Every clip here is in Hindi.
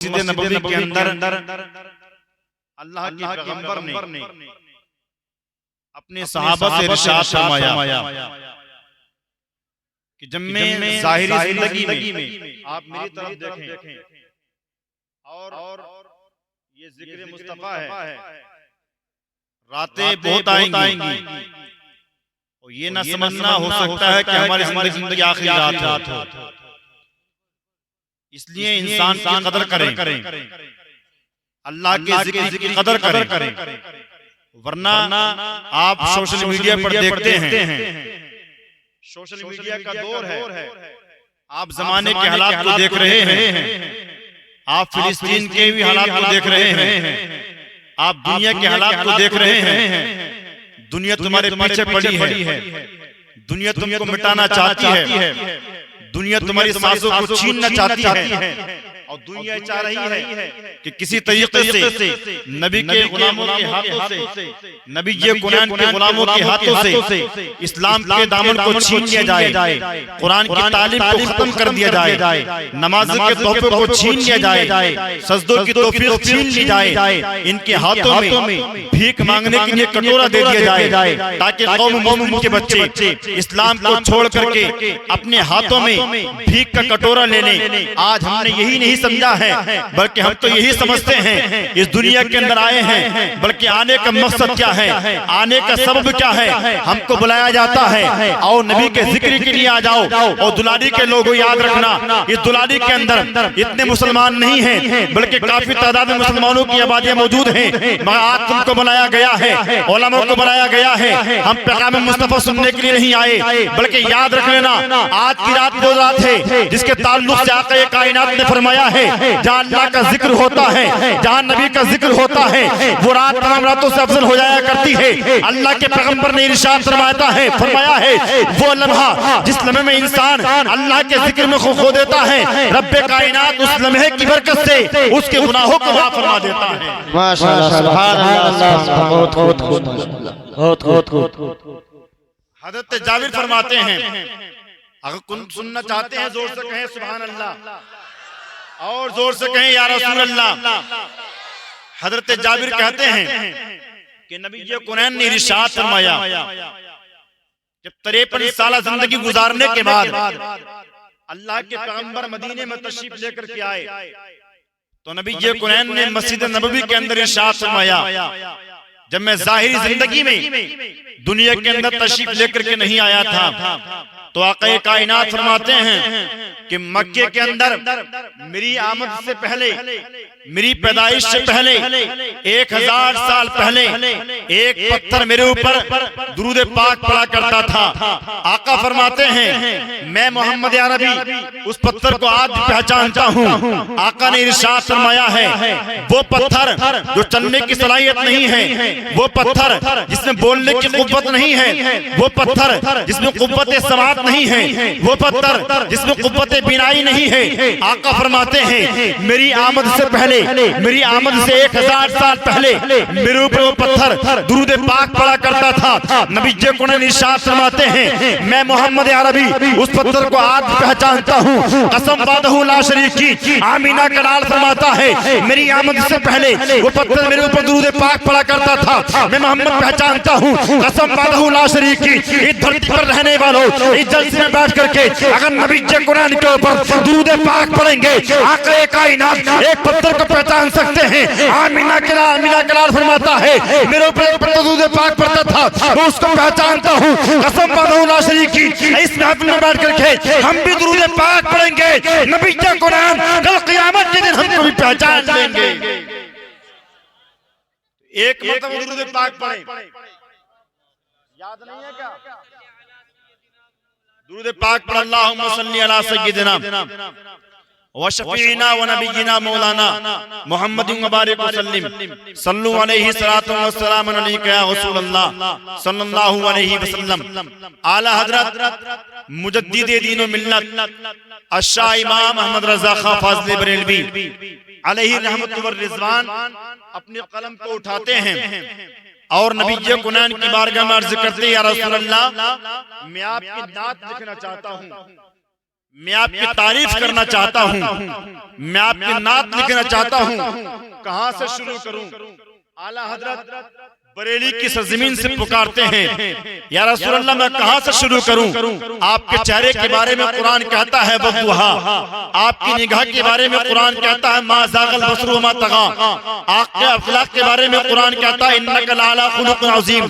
मस्जिद नबवी के अंदर अल्लाह के पैगंबर ने अपने सहाबा से इरशाद फरमाया कि जब मैं ज़ाहिरी जिंदगी में आप मेरी तरफ देखें और ये जिक्र मुस्तफा है, रातें बहुत आएंगी और ये ना समझना हो सकता है कि हमारी जिंदगी आखिरी रात हो। इसलिए इंसान की कदर करें, अल्लाह के जिक्र की कदर करें, वरना आप सोशल मीडिया पर देखते हैं, सोशल मीडिया का दौर है, आप जमाने के हालात को देख रहे हैं, आप फिलिस्तीन के भी हालात को देख रहे हैं, आप दुनिया के हालात को देख रहे हैं। दुनिया तुम्हारे पीछे पड़ी है, दुनिया तुमको मिटाना चाहती है, दुनिया तुम्हारी सांसों को छीनना चाहती है और दुनिया चाह रही है कि किसी तरीके से नबी के गुलामों के हाथों से, नबी के कुरान के गुलामों के हाथों से इस्लाम के दामन को छीन लिया जाए, कुरान की तालीम को खत्म कर दिया जाए, नमाज के तोहफे को छीन लिया जाए, सजदों की तौफीक छीन ली जाए, इनके हाथों में भीख मांगने के लिए कटोरा दे दिया जाए ताकि कौम मोमिन के बच्चे इस्लाम को छोड़ करके अपने हाथों में भीख का कटोरा ले लें। आज हमने यही नहीं समझा है, बल्कि हम तो यही समझते हैं इस दुनिया के अंदर आए हैं, बल्कि आने का मकसद क्या है, आने का सबब क्या है। हमको बुलाया जाता है और नबी के जिक्र के लिए आ जाओ। और दुलारी के लोगों याद रखना, इस दुलारी के अंदर इतने मुसलमान नहीं हैं, बल्कि काफी तादाद में मुसलमानों की आबादियां मौजूद हैं, मगर आज तुमको बुलाया गया है, उलमा को बुलाया गया है। हम पैगाम मुस्तफा सुनने के लिए नहीं आए, बल्कि याद रख लेना आज की रात वो रात है जिसके ताल्लुक से आका कायनात ने फरमाया है जहाँ अल्लाह का जिक्र होता है, जहाँ नबी का जिक्र होता है, वो रात तमाम रातों से अफजल हो जाया करती है। अल्लाह के पैगंबर ने इरशाद फरमाया है वो लम्हा जिस लम्हे में इंसान अल्लाह के जिक्र में खो देता है, रब्बे कायनात उस लम्हे की बरकत से उसके गुनाहों को माफ फरमा देता है। माशाअल्लाह, सुभान अल्लाह, बहुत हज़रत जाबिर फरमाते हैं, अगर कुन सुनना चाहते हैं जोर से कहें सुभान अल्लाह और जोर से कहें या रसूल अल्लाह। हजरत जाबिर कहते हैं कि नबी कुरैन ने इरशाद फरमाया जब 53 साल जिंदगी गुजारने के बाद अल्लाह के पैगंबर मदीने में तशरीफ लेकर के आए तो नबी कुरैन ने मस्जिद नबवी के अंदर इरशाद फरमाया जब मैं जाहिरी जिंदगी में दुनिया के अंदर तशरीफ लेकर के नहीं आया था तो आक़ा कायनात फरमाते हैं कि मक्के के अंदर मेरी आमद से पहले, मेरी पैदाइश से पहले 1000 साल पहले एक पत्थर मेरे ऊपर दुरूद पाक पढ़ा करता था। आका फरमाते हैं मैं मोहम्मद अरबी उस पत्थर को आज पहचानता हूँ। आका ने इरशाद फरमाया है वो पत्थर जो चलने की सलाहियत नहीं है, वो पत्थर जिसमें बोलने की कुव्वत नहीं है, वो पत्थर जिसमें कुव्वत समात नहीं है, वो पत्थर जिसमें कुव्वत बिनाई नहीं है। आका फरमाते हैं मेरी आमद से पहले, मेरी आमद से 1000 साल पहले मेरे ऊपर वो पत्थर दुरूद पाक पढ़ा करता था। नबी कुरैन इरशाद फरमाते हैं मैं मोहम्मद अरबी उस पत्थर को आज पहचानता हूँ। कसम वादहू ला शरीक की आमीना का लाल फरमाता है मेरी आमद से पहले वो पत्थर मेरे ऊपर दुरूद पाक पढ़ा करता था, मैं मोहम्मद पहचानता हूँ। कसम वादहू ला शरीक की इस धरती पर रहने वालों इस जलसे में बैठ करके अगर नबी कुरैन के ऊपर दुरूद पाक पढ़ेंगे आका कायनात एक पत्थर को पहचान सकते हैं। आमीना के लाल फरमाता है मेरे ऊपर दुरूद पाक पढ़ता था, मैं उसको पहचानता हूँ। कसम वादहू ला शरीक की इस महफिल में बैठ करके हम भी दुरूद पाक पढ़ेंगे, नबी कुरैन कल क़यामत के दिन हमको भी पहचान लेंगे। एक मतलब दुरूद पाक पढ़े, याद नहीं है क्या? दुरूद पाक पढ़ अल्लाहुम्मा सल्ली अला सय्यिदिना व शफीना व नबीना मौलाना मुहम्मद व बारिक व सल्लिम सल्लु अलैहि सलातु व सलाम अलैका या रसूल अल्लाह सल्लल्लाहु अलैहि वसल्लम। आला हजरत मुजद्दिद दीन व मिल्लत अशाह इमाम अहमद रज़ा खां फाज़िल बरेलवी अलैहि रहमत व रिज़वान अपने कलम को उठाते हैं और नबी कुरैन की बारगाह में अर्ज करते या रसूल अल्लाह मैं आपकी नात लिखना चाहता हूँ, मैं आपकी तारीफ करना चाहता हूँ, मैं आपकी नात लिखना चाहता हूँ, कहाँ से शुरू करूँ? आला हजरत बरेली की सरजमीन से पुकारते हैं, या रसूल अल्लाह मैं कहाँ से शुरू करूं? आपके चेहरे के बारे में कुरान कहता है वद्दुहा, आपकी निगाह के बारे में कुरान कहता है मा ज़ाग़ल बसरु व मा तग़ा, आपके अखलाक के बारे में कुरान कहता है इन्नका लअला खुलुक़िन अज़ीम,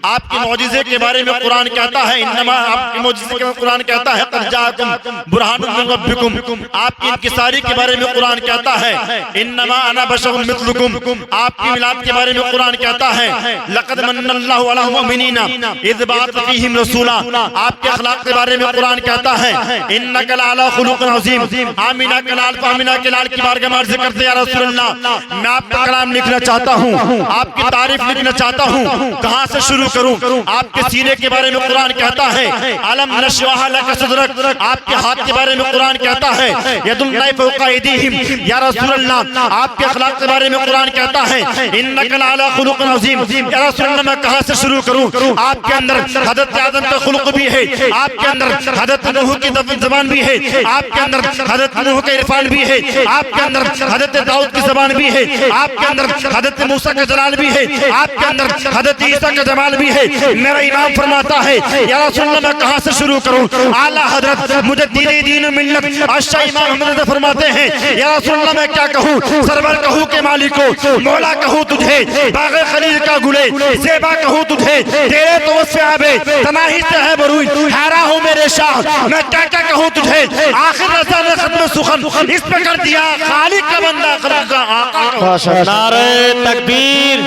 आपके मौजिज़े के बारे में कुरान कहता है इन्नमा, आपके मौजिज़े के कुरान कहता है क़द जाअकुम बुरहानुम मिन रब्बिकुम, आपकी इंकिसारी के बारे में कुरान कहता है इन्नमा अना बशरुम मिस्लुकुम, आपकी मिलाद के बारे में कुरान कहता है लक़द मन्नल्लाहु अलल मुमिनीना इज़ बअथ फ़ीहिम रसूला, आपके अखलाक के बारे में कुरान कहता है इन्नका लअला खुलुक़िन अज़ीम। आमिना के लाल फामिना के लाल की बारगाह में अर्ज़ करते या रसूल अल्लाह मैं आपका कलाम लिखना चाहता हूँ, आपकी तारीफ लिखना चाहता हूँ, कहाँ से शुरू करूँ? आपके सीने के बारे में कुरान कहता है अलम नशरह लक सदरक, आपके हाथ के बारे में कुरान कहता है यदुल्लाहि फ़ौक़ा अयदीहिम, या रसूल अल्लाह आपके अखलाक के बारे में कुरान कहता है इन्नका लअला खुलुक़िन अज़ीम। या रसूल अल्लाह मैं कहाँ से शुरू करूँ? आपके अंदर हज़रत आदम का खुलुक़ भी है, आपके अंदर हज़रत नूह की ज़बान भी है, आपके अंदर हज़रत नूह का इरफान भी है, आपके अंदर हज़रत दाऊद की ज़बान भी है, आपके अंदर हज़रत मूसा का जलाल भी है, आपके अंदर हज़रत ईसा का जमाल भी है। मेरा इमाम फरमाता है या रसूल अल्लाह मैं कहाँ से शुरू करूँ? आला हज़रत मुझे दीन मिल्लत अच्छा इमाम अहमद फरमाते हैं या रसूल अल्लाह मैं क्या कहूँ? सरवर कहूँ के मालिको, मौला कहूँ तुझे, बाग़े खलील का गुले सेबा कहूँ तुझे, तेरे तो से आबे तनाही से है बरूई, हैरा हूँ मेरे शाह मैं क्या क्या कहूँ तुझे? आखिर रज़ा ने खत्म सुखन इस पे कर दिया खालिक का बंदा खल्क़ का आका। नारे तकबीर,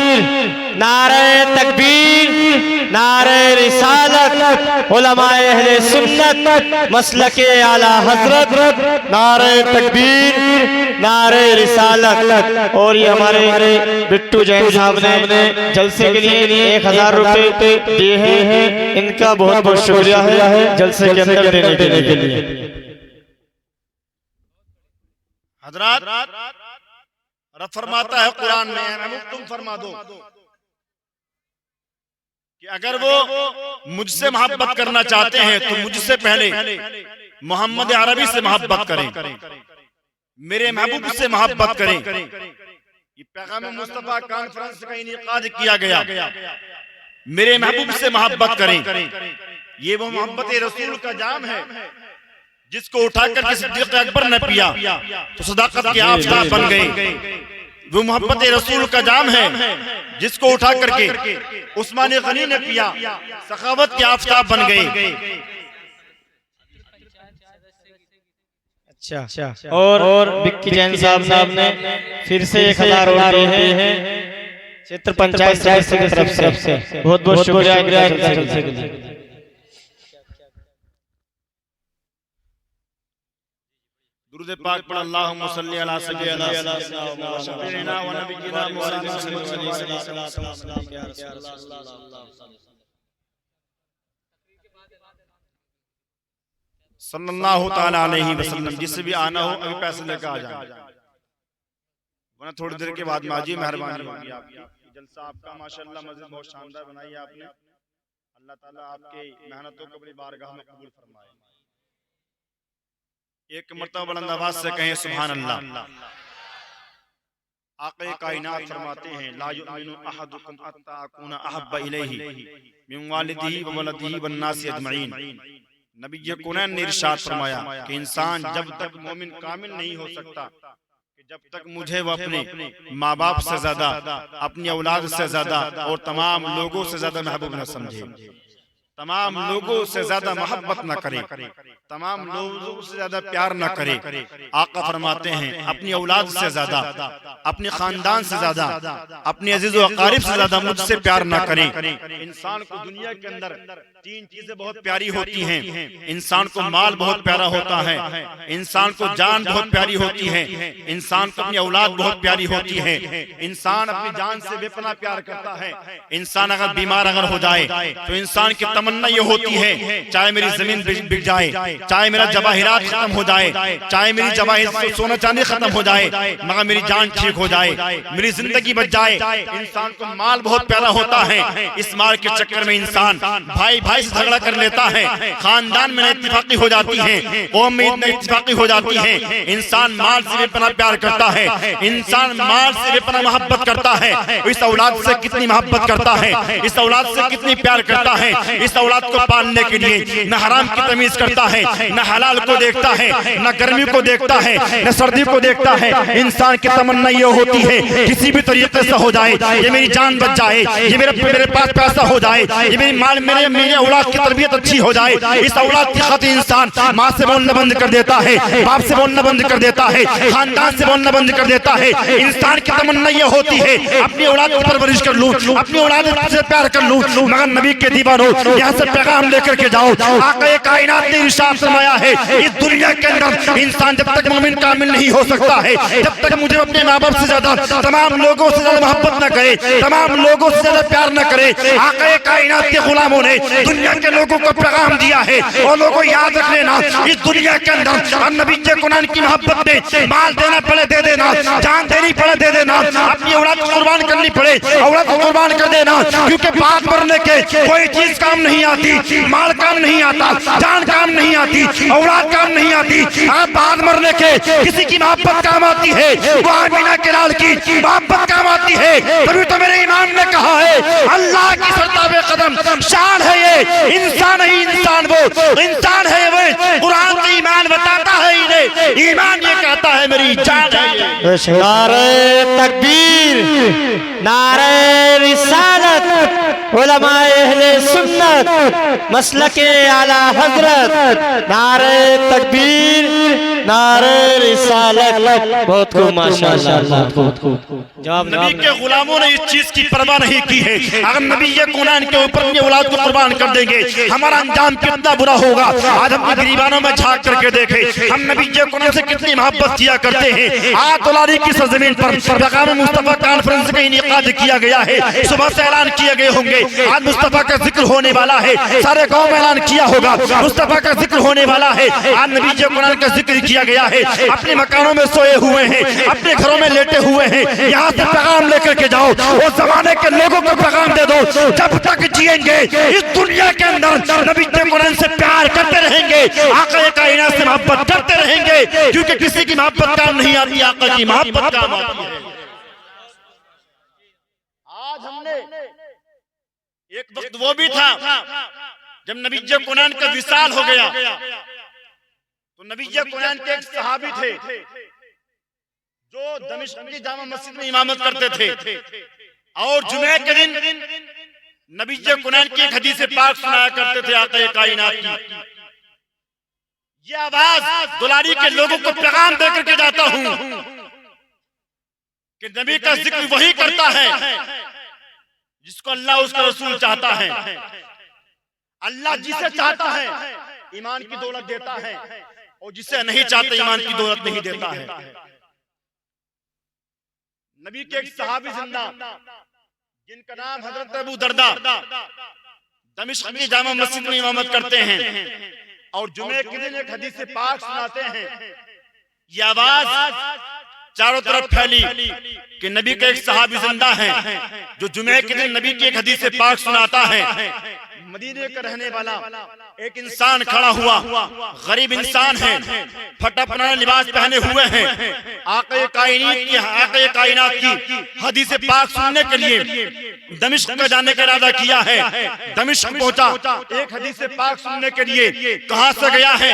नारे तकबीर, नारे रिसालत, उलमाए अहले सुन्नत मसलके आला हजरत, नारे तकबीर, नारे रिसालत। और ये हमारे बिट्टू जैन साहब ने जलसे के लिए 1000 रुपए दिए हैं, इनका बहुत बहुत शुक्रिया है जलसे के अंदर देने के लिए। हजरत रब फरमाता है कुरान में, महबूब तुम फरमा दो कि अगर वो मुझसे मोहब्बत करना चाहते हैं तो मुझसे पहले मोहम्मद अरबी से मोहब्बत करें, मेरे महबूब से मोहब्बत करें। ये पैगाम मुस्तफा कॉन्फ्रेंस का इनेकाद किया गया, मेरे महबूब से मोहब्बत करें। ये वो मोहब्बत रसूल का जाम है जिसको उठाकर के सिद्दीक़ अकबर ने पिया तो सदाकत के आफताब बन गए। वो मोहब्बत रसूल का जाम है जिसको उठा करके उस्मान गनी ने पिया, सखावत के आफताब बन गए। अच्छा, और बिक्की जैन साहब ने फिर से 1000 रुपए हैं क्षेत्र पंचायत सदस्य की तरफ से, बहुत बहुत शुक्रिया। दुरूद पाक पढ़ अल्लाहुम्मा सल्ली अला सय्यिदिना व नबिय्यिना मौलाना सल्लल्लाहु तआला अलैहि वसल्लम। जिससे भी आना हो अभी पैसे लेकर आ जाए, वरना थोड़ी देर के बाद माजी मेहरबानी होगी आपकी। जलसा आपका माशाअल्लाह मस्जिद बहुत शानदार बनाई है आपने, अल्लाह ताला आपके मेहनतों को अपनी बारगाह में कबूल फरमाए। एक मर्तबा बुलंद आवाज से कहें सुभान अल्लाह। आक़े कायनात फरमाते हैं ला युमिनु अहदुकुम हत्ता अकूना अहब्बा इलैहि मिन वालिदिही व वलदिही वन नासि अजमईन। नबी कुनैन ने इरशाद फरमाया कि इंसान जब तक मोमिन कामिल नहीं हो सकता कि जब तक मुझे वो अपने माँ बाप से ज्यादा, अपनी औलाद से ज्यादा और तमाम लोगों से ज्यादा महबूब न समझे, तमाम लोगों से ज्यादा मोहब्बत न करे, तमाम लोगों से ज्यादा प्यार न करे। आका फरमाते हैं अपनी औलाद से ज्यादा, अपने खानदान से ज्यादा, अपने अजीज़ो अकारिब से ज्यादा मुझसे प्यार न करें। इंसान को दुनिया के अंदर 3 चीजें बहुत प्यारी होती हैं। इंसान को माल बहुत प्यारा होता है, इंसान को जान बहुत प्यारी होती है, इंसान को अपनी औलाद बहुत प्यारी होती है, इंसान अपनी जान से बेपनाह प्यार करता है। इंसान अगर बीमार अगर हो जाए तो इंसान की तमन्ना ये होती है चाहे मेरी जमीन बिक जाए, चाहे मेरा जवाहिरात खत्म हो जाए, चाहे मेरी जवाहिर सोना चांदी खत्म हो जाए, मगर मेरी जान ठीक हो जाए, मेरी जिंदगी बच जाए। इंसान को माल बहुत प्यारा होता है, इस माल के चक्कर में इंसान भाई भाई से झगड़ा कर लेता है, खानदान में इत्तेफाकी हो जाती है, कौम में इत्तेफाकी हो जाती है। इंसान माल से बेपनाह प्यार करता है, इंसान माल से बेपनाह मोहब्बत करता है। इस औलाद से कितनी मोहब्बत करता है, इस औलाद से कितनी प्यार करता है। इस औलाद को पालने के लिए न हराम की तमीज करता है, न हलाल को देखता है, न गर्मी को देखता है, न सर्दी को देखता है। इंसान की तमन्ना ये होती है किसी भी तरीके से हो जाए, ये मेरी जान बच जाए, ये मेरे पास पैसा हो जाए, ये मेरी माल मेरे औलाद की तरबियत अच्छी हो जाए। इस औलाद की खातिर इंसान माँ से बोलना बंद कर देता है, बाप से बोलना बंद कर देता है, खानदान से बोलना बंद कर देता है। इंसान की तमन्ना ये होती है अपनी औलाद को परवरिश कर लूं, अपनी औलाद से प्यार कर लूं। मगर नबी के दीवानों यहाँ से पैगाम लेकर के जाओ, आक़ा कायनात ने इरशाद फरमाया है इस दुनिया के अंदर इंसान जब तक मोमिन कामिल नहीं हो सकता है, जब तक मुझे अपने माँ बाप से ज्यादा तमाम लोगों से ज्यादा मोहब्बत न करे, तमाम लोगों से ज्यादा प्यार न करे। आक़ा कायनात के गुलामों ने दुनिया के लोगों को पैगाम दिया है और लोगों याद रख लेना इस दुनिया के अंदर नबी के कुरान की मोहब्बत में माल देना पड़े दे देना, जान देनी पड़े दे देना, अपनी औलाद को कुर्बान करनी पड़े औलाद को कुर्बान कर देना। क्योंकि बात मरने के कोई चीज काम नहीं आती, माल काम नहीं आता, जान काम नहीं आती, औलाद काम नहीं आती। बात मरने के किसी की मोहब्बत काम आती है, वो आमिना के लाल की मोहब्बत काम आती है। तभी तो मेरे इमाम ने कहा है अल्लाह की सरताबे कदम शान है ये, इंसान ही इंसान वो इंसान है वो। कुरान का ईमान बताता है इन्हें, ईमान ये कहता है मेरी जान है। नारे तकबीर, नारे रिसालत, उलमाए अहले सुन्नत मसलके आला हजरत, नारे तकबीर, नारे रिसालत। बहुत खूब माशाअल्लाह, बहुत खूब। नबी के गुलामों ने इस चीज की परवाह नहीं की है। अगर नबी ये कुरान के ऊपर अपनी औलाद को कुर्बान कर देंगे हमारा अंजाम कितना बुरा होगा। आज हम गरीबानों में झांक करके देखें हम नबी ये कुरान से कितनी मोहब्बत किया करते हैं। आज तोलारी की सरजमीन पर पैगाम मुस्तफा कॉन्फ्रेंस का इनेकाद किया गया है, सुबह से ऐलान किए गए होंगे। आज मुस्तफा का जिक्र होने वाला है, सारे गाँव में ऐलान किया होगा मुस्तफा का जिक्र होने वाला है। आज नबी ये कुरान का जिक्र किया गया है, अपने मकानों में सोए हुए हैं, अपने घरों में लेटे हुए हैं। यहाँ से पैगाम लेकर के जाओ, उस जमाने के लोगों को पैगाम दे दो जब तक जिएंगे इस दुनिया के अंदर नबी के कुरान से प्यार करते रहेंगे, आक़ा कायनात से मोहब्बत करते रहेंगे। क्योंकि किसी की मोहब्बत काम नहीं आती, आक़ा की मोहब्बत काम आती है। आज हमने एक वक्त वो भी था जब नबी के कुरान का विसाल हो गया तो नबी के कुरान के एक सहाबी थे जो दमिश्क की जामा मस्जिद में इमामत करते थे और जुमे के दिन नबी के कुरान की एक हदीस पाक सुनाया करते थे आक़ा कायनात की। ये आवाज दुलारी के लोगों को पैगाम देकर के जाता हूं कि नबी का जिक्र वही करता है जिसको अल्लाह उसका रसूल चाहता है। अल्लाह जिसे चाहता है ईमान की दौलत देता है और जिसे नहीं चाहता ईमान की दौलत नहीं देता है। नबी के एक सहाबी जिंदा जिनका नाम हजरत अबू दरदा दमिश्क की जामा मस्जिद में इमामत करते हैं और जुमे के दिन एक हदीस पाक सुनाते हैं। ये आवाज चारों तरफ फैली कि नबी का एक सहाबी जिंदा है जो जुमे के दिन नबी की एक हदीस पाक सुनाता है। मदीने का रहने वाला एक इंसान खड़ा हुआ, गरीब इंसान है, फटा पुराना लिबास पहने हुए हैं। आक़ा कायनात की हदीस पाक सुनने के लिए दमिश्क में जाने का इरादा किया है। दमिश्क पहुंचा एक हदीस पाक सुनने के लिए। कहां से गया है?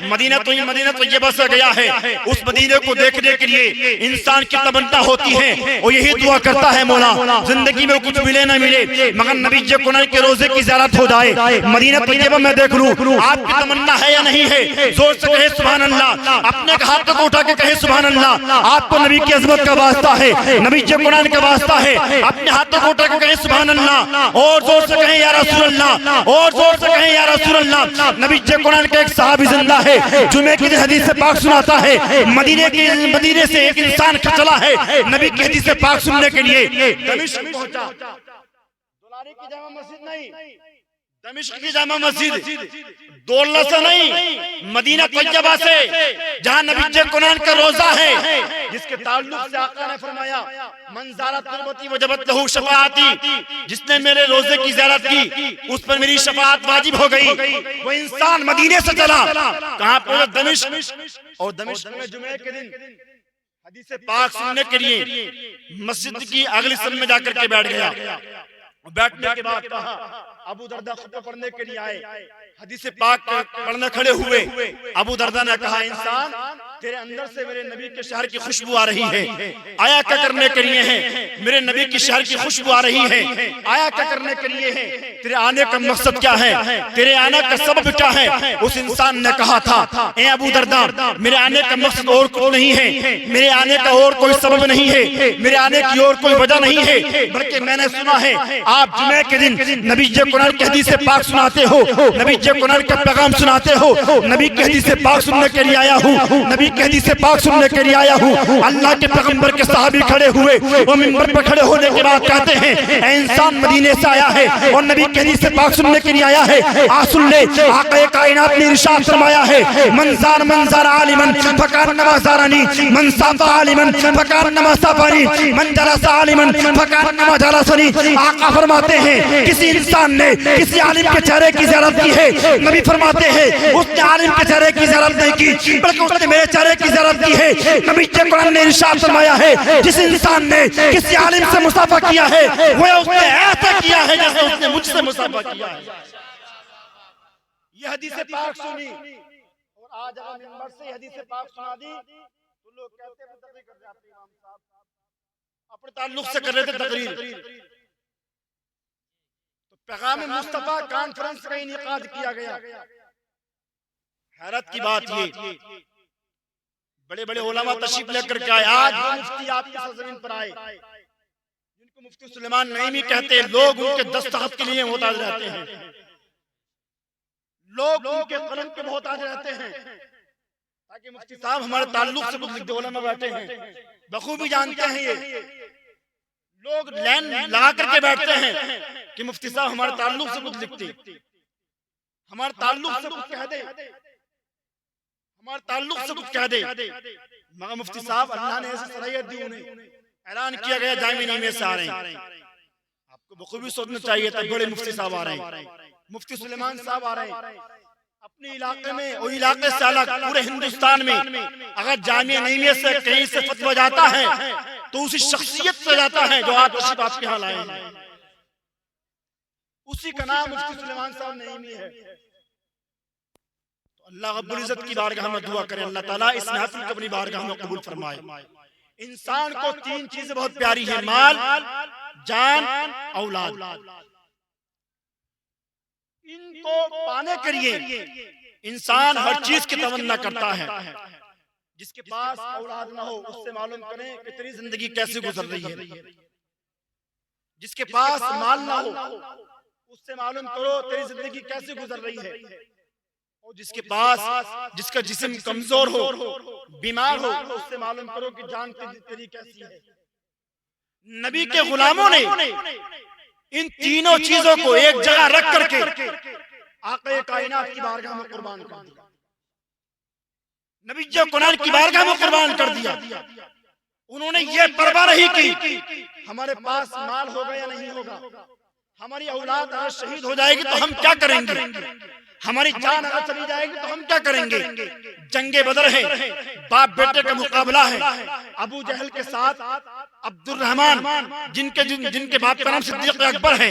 मदीना तैयबा से गया है। उस मदीने को देखने के लिए इंसान की तमन्ना होती है और यही दुआ करता है मौला जिंदगी में कुछ मिले ना मिले मगर नबी के कुरान के रोजे की ज़ियारत हो जाए, मदीना तैयबा में देख लूं। आपकी तमन्ना है या नहीं है? जोर से कहे सुभान अल्लाह, अपने हाथ को उठा के कहे सुभान अल्लाह। आपको नबी की अज़मत का वास्ता है, नबी के कुरान का वास्ता है, अपने हाथों को उठा के कहे सुभान अल्लाह और जोर से कहे या रसूल अल्लाह, और जोर से कहे या रसूल अल्लाह। नबी के कुरान का एक सहाबी जिंदा है, जुमे की हदीस से पाक सुनाता है। मदीने से एक इंसान चला है नबी की हदीस से पाक सुनने के लिए। दमिश्क पहुंचा, दुलारी की जामा मस्जिद नहीं, दमिश्क की जामा मस्जिद दोलना से नहीं, मदीना तैयबा से, जहां नबी कुरान का रोजा है, जिसके ताल्लुक से आका ने फरमाया मन ज़ारा तुर्बती वजबत लहू शफाअती, जिसने मेरे रोजे की ज़ियारत की उस पर मेरी शफाअत वाजिब हो गई। वो इंसान मदीने से चला कहां पहुंचा? दमिश्क। और दमिश्क में जुमे के दिन हदीस पाक सुनने के लिए मस्जिद की अगली सन में जाकर के बैठ गया। बैठने के बाद कहा अबू दरदा खुतबा पढ़ने के लिए आए, हदीस पाक पढ़ने खड़े हुए। अबू दरदा ने कहा इंसान तेरे अंदर से मेरे नबी के शहर की खुशबू आ रही है, आया क्या करने के लिए है? मेरे नबी की शहर की खुशबू आ रही है, आया क्या करने के लिए है? तेरे आने का मकसद क्या है? तेरे आने का सबब क्या है? उस इंसान ने कहा था ए अबू दरदा मेरे आने का मकसद और कुछ नहीं है, मेरे आने का और कोई सबब नहीं है, मेरे आने की और कोई वजह नहीं है, बल्कि मैंने सुना है आप जुमे के दिन नबी कुरान की हदीस पाक सुनाते हो, नबी कुरान का पैगाम सुनाते हो। नबी की हदीस पाक सुनने के लिए आया हूँ, नबी की हदीस पाक सुनने के लिए आया हूँ। अल्लाह के पैगंबर के सहाबी खड़े हुए, वो मिंबर पर खड़े होने के बाद कहते हैं ऐ इंसान मदीने से आया है और नबी की हदीस पाक सुनने के लिए आया है, आ सुन ले। आका कायनात ने इरशाद फरमाया है मंजार मंजार आलिमन फकान नवाजारानी, मन साफा आलिमन फकान नवासाफानी, मन जलसा आलिमन फकान नवाजलसनी। आका फरमाते हैं किसी इंसान ने किसी आलिम के चेहरे की ज़ियारत की है, नबी फरमाते हैं उसने आलिम के चेहरे की ज़ियारत नहीं की बल्कि उसने मेरे चेहरे की ज़ियारत की है। नबी कुरान ने इरशाद फरमाया है जिस इंसान ने किसी आलिम से मुसाफा किया है वो उसने ऐसा किया है जैसे उसने मुझसे मुसाफा किया है। ये हदीस पाक सुनी और आज अगर मिंबर से हदीस पाक सुना दी तो लोग कहते हैं तकरीर कर जाते हैं, इमाम साहब अपने ताल्लुक से कर रहे थे तकरीर। पैगाम मुस्तफा कॉन्फ्रेंस का इनेकाद किया गया। हैरत की बात ये बड़े बड़े उलमा तशरीफ लेकर के आए। आज वो मुफ्ती आपकी सरजमीन पर आए जिनको मुफ्ती सुलेमान नईमी कहते हैं, लोग उनके दस्तखत के लिए मोहताज रहते हैं, लोग उनके कलम के मोहताज रहते हैं ताकि मुफ्ती साहब हमारे ताल्लुक से कुछ लिख दे। उलमा बैठे हैं बखूबी जानते हैं, ये लोग लाइन लगा करके बैठते हैं कि मुफ्ती साहब हमारे ताल्लुक से कुछ लिखते, हमारे ताल्लुक से कुछ कह दे, हमारे ताल्लुक से कुछ कह दे। मगर मुफ्ती साहब अल्लाह ने ऐसी सलाहियत दी, उन्हें ऐलान किया गया जामिया में से आ रहे हैं। आपको बखूबी सोचना चाहिए था, बड़े मुफ्ती साहब आ रहे हैं, मुफ्ती सुलेमान साहब आ रहे हैं अपने इलाके में, वो इलाके से अलग पूरे हिंदुस्तान में अगर जामिया नईमिया से कहीं से फतवा जाता है तो उसी शख्सियत से जाता है जो आज तशरीफ आपके यहाँ लाए हैं, उसी का नाम मुफ्ती सुलेमान साहब नईमी है। तो अल्लाह रब्बुल इज्जत की बारगाह में दुआ करें अल्लाह ताला इस महफिल को अपनी बारगाह में कबूल फरमाए। इंसान को तीन चीजें बहुत प्यारी है, माल, जान, औलाद। इनको पाने के लिए इंसान हर चीज की तमन्ना करता है। जिसके पास औलाद ना हो उससे मालूम करें कि तेरी जिंदगी कैसे गुजर रही है। जिसके पास माल ना हो उससे मालूम करो तेरी जिंदगी कैसे गुजर रही है। और जिसके पास जिसका जिस्म कमजोर हो, बीमार हो, उससे मालूम करो कि जान तेरी कैसी है। नबी के गुलामों ने इन तीनों चीजों को एक जगह रख करके आक़ा कायनात की बारगाह में कुर्बान कर दिया, नबी कुरान की बारगाह में कुर्बान कर दिया। उन्होंने ये परवाह नहीं की हमारे पास माल होगा या नहीं होगा, हमारी औलाद अगर शहीद हो जाएगी तो हम क्या करेंगे, हमारी जान अगर चली जाएगी तो हम क्या करेंगे। जंगे बदर है, बाप बेटे का मुकाबला है। अबू जहल के साथ अब्दुर्रहमान जिनके बाप का नाम सिद्दीक अकबर है,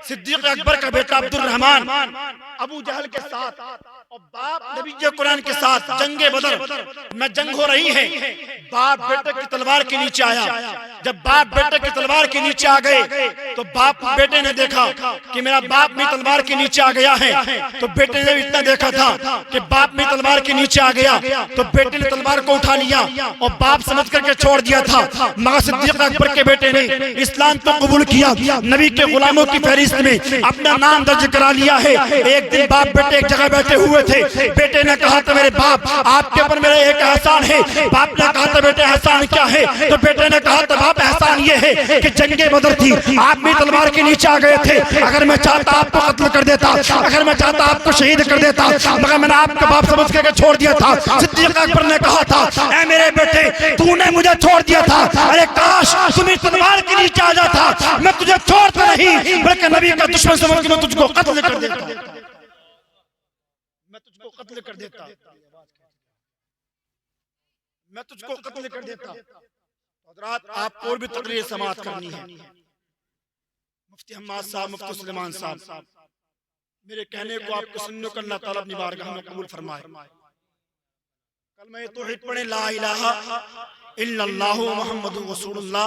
सिद्दीक अकबर का बेटा अब्दुर्रहमान अबू जहल के साथ और बाप नबी कुरान के साथ जंगे बदर में जंग हो रही है। बाप बेटे की तलवार के नीचे आया। जब बाप बेटे की तलवार के नीचे आ गए तो बाप बेटे ने देखा कि मेरा बाप भी तलवार के नीचे आ गया है। तो बेटे ने इतना देखा था कि बाप भी तलवार के नीचे आ गया तो बेटे ने तलवार को उठा लिया और बाप समझ करके छोड़ दिया था। मगर सिद्दीक अकबर के बेटे ने इस्लाम को कबूल किया, नबी के गुलामों की फहरिस्त में अपना नाम दर्ज करा लिया है। एक दिन बाप बेटे एक जगह बैठे हुए हुए थे। बेटे ने कहा था मेरे बाप आपके ऊपर मेरा एक एहसान है। बाप ने कहा था बेटे एहसान क्या है? तो बेटे ने कहा था बाप एहसान ये है कि जंगे बदर थी, आप भी तलवार के नीचे आ गए थे। अगर मैं चाहता आपको कत्ल कर देता, अगर मैं चाहता आपको शहीद कर देता, मगर मैंने आपका बाप समझ के छोड़ दिया था। सिद्दीक अकबर ने कहा था ऐ मेरे बेटे तूने मुझे छोड़ दिया था, अरे काश तुम तलवार के नीचे आ जाता, मैं तुझे छोड़ता नहीं बल्कि नबी का दुश्मन समझ के मैं तुझको कत्ल कर देता, मैं तुझको कत्ल कर देता, मैं तुझको कत्ल कर देता। हज़रात आपको और भी तकरीर समाअत करनी है। मुफ्ती हम्माद साहब, मुफ्ती सुलेमान साहब, मेरे कहने को आपको सुनने को अल्लाह ताला अपनी बारगाह में कबूल फरमाए। कलमा तौहीद पढ़े ला इलाहा इल्लल्लाहु मुहम्मदुर रसूलुल्लाह।